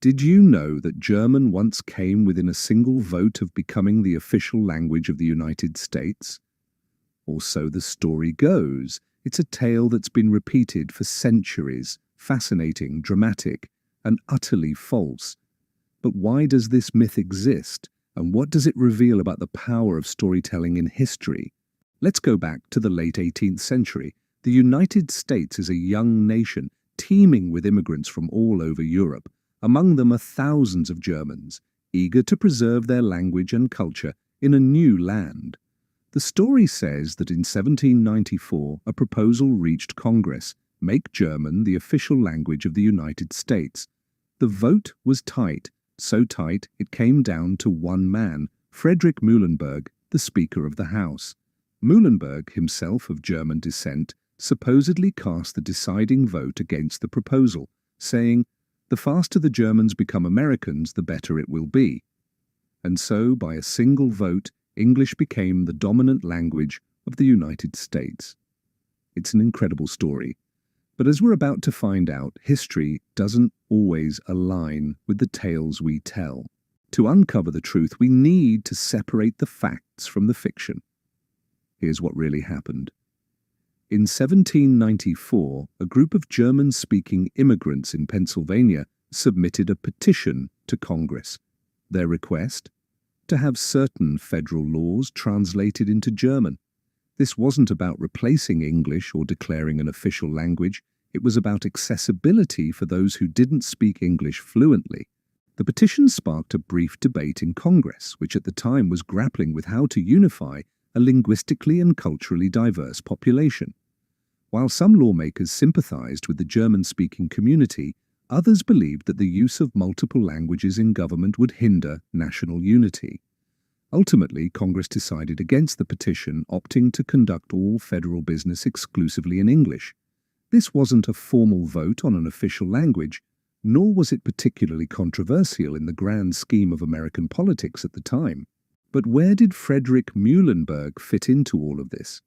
Did you know that German once came within a single vote of becoming the official language of the United States? Or so the story goes. It's a tale that's been repeated for centuries, fascinating, dramatic, and utterly false. But why does this myth exist, and what does it reveal about the power of storytelling in history? Let's go back to the late 18th century. The United States is a young nation, teeming with immigrants from all over Europe. Among them are thousands of Germans, eager to preserve their language and culture in a new land. The story says that in 1794, a proposal reached Congress: make German the official language of the United States. The vote was tight, so tight it came down to one man, Frederick Muhlenberg, the Speaker of the House. Muhlenberg, himself of German descent, supposedly cast the deciding vote against the proposal, saying, "The faster the Germans become Americans, the better it will be." And so, by a single vote, English became the dominant language of the United States. It's an incredible story. But as we're about to find out, history doesn't always align with the tales we tell. To uncover the truth, we need to separate the facts from the fiction. Here's what really happened. In 1794, a group of German-speaking immigrants in Pennsylvania submitted a petition to Congress. Their request? To have certain federal laws translated into German. This wasn't about replacing English or declaring an official language. It was about accessibility for those who didn't speak English fluently. The petition sparked a brief debate in Congress, which at the time was grappling with how to unify a linguistically and culturally diverse population. While some lawmakers sympathized with the German-speaking community, others believed that the use of multiple languages in government would hinder national unity. Ultimately, Congress decided against the petition, opting to conduct all federal business exclusively in English. This wasn't a formal vote on an official language, nor was it particularly controversial in the grand scheme of American politics at the time. But where did Frederick Muhlenberg fit into all of this?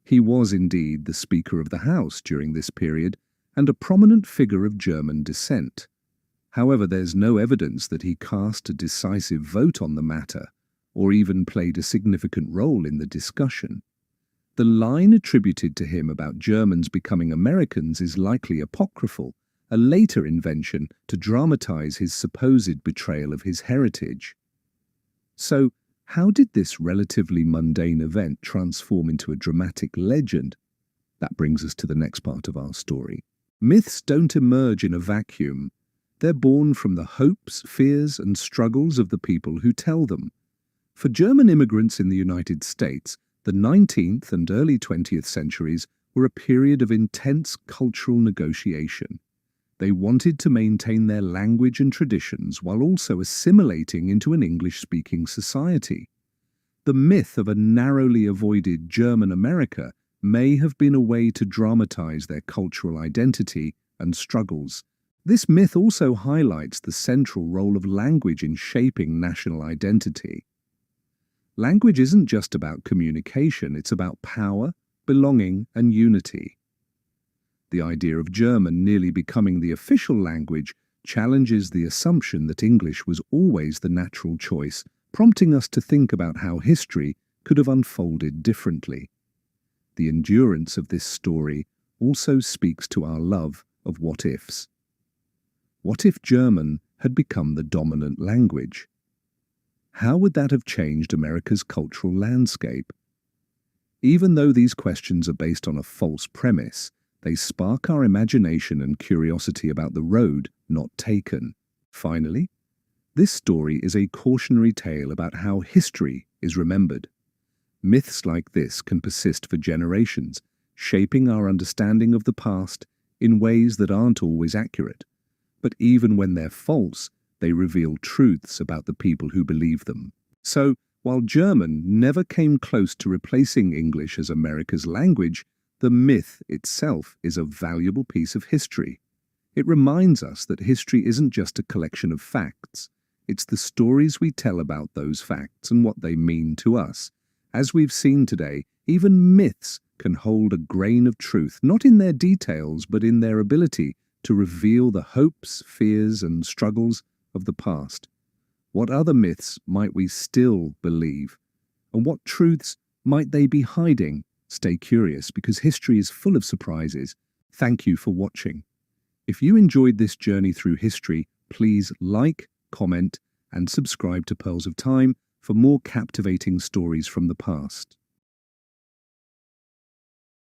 He was indeed the Speaker of the House during this period, and a prominent figure of German descent. However, there's no evidence that he cast a decisive vote on the matter, or even played a significant role in the discussion. The line attributed to him about Germans becoming Americans is likely apocryphal, a later invention to dramatize his supposed betrayal of his heritage. So, how did this relatively mundane event transform into a dramatic legend? That brings us to the next part of our story. Myths don't emerge in a vacuum. They're born from the hopes, fears, and struggles of the people who tell them. For German immigrants in the United States, the 19th and early 20th centuries were a period of intense cultural negotiation. They wanted to maintain their language and traditions while also assimilating into an English-speaking society. The myth of a narrowly avoided German America may have been a way to dramatize their cultural identity and struggles. This myth also highlights the central role of language in shaping national identity. Language isn't just about communication, it's about power, belonging, and unity. The idea of German nearly becoming the official language challenges the assumption that English was always the natural choice, prompting us to think about how history could have unfolded differently. The endurance of this story also speaks to our love of what-ifs. What if German had become the dominant language? How would that have changed America's cultural landscape? Even though these questions are based on a false premise, they spark our imagination and curiosity about the road not taken. Finally, this story is a cautionary tale about how history is remembered. Myths like this can persist for generations, shaping our understanding of the past in ways that aren't always accurate. But even when they're false, they reveal truths about the people who believe them. So, while German never came close to replacing English as America's language, the myth itself is a valuable piece of history. It reminds us that history isn't just a collection of facts. It's the stories we tell about those facts and what they mean to us. As we've seen today, even myths can hold a grain of truth, not in their details, but in their ability to reveal the hopes, fears, and struggles of the past. What other myths might we still believe? And what truths might they be hiding? Stay curious, because history is full of surprises. Thank you for watching. If you enjoyed this journey through history, please like, comment, and subscribe to Pearls of Time for more captivating stories from the past.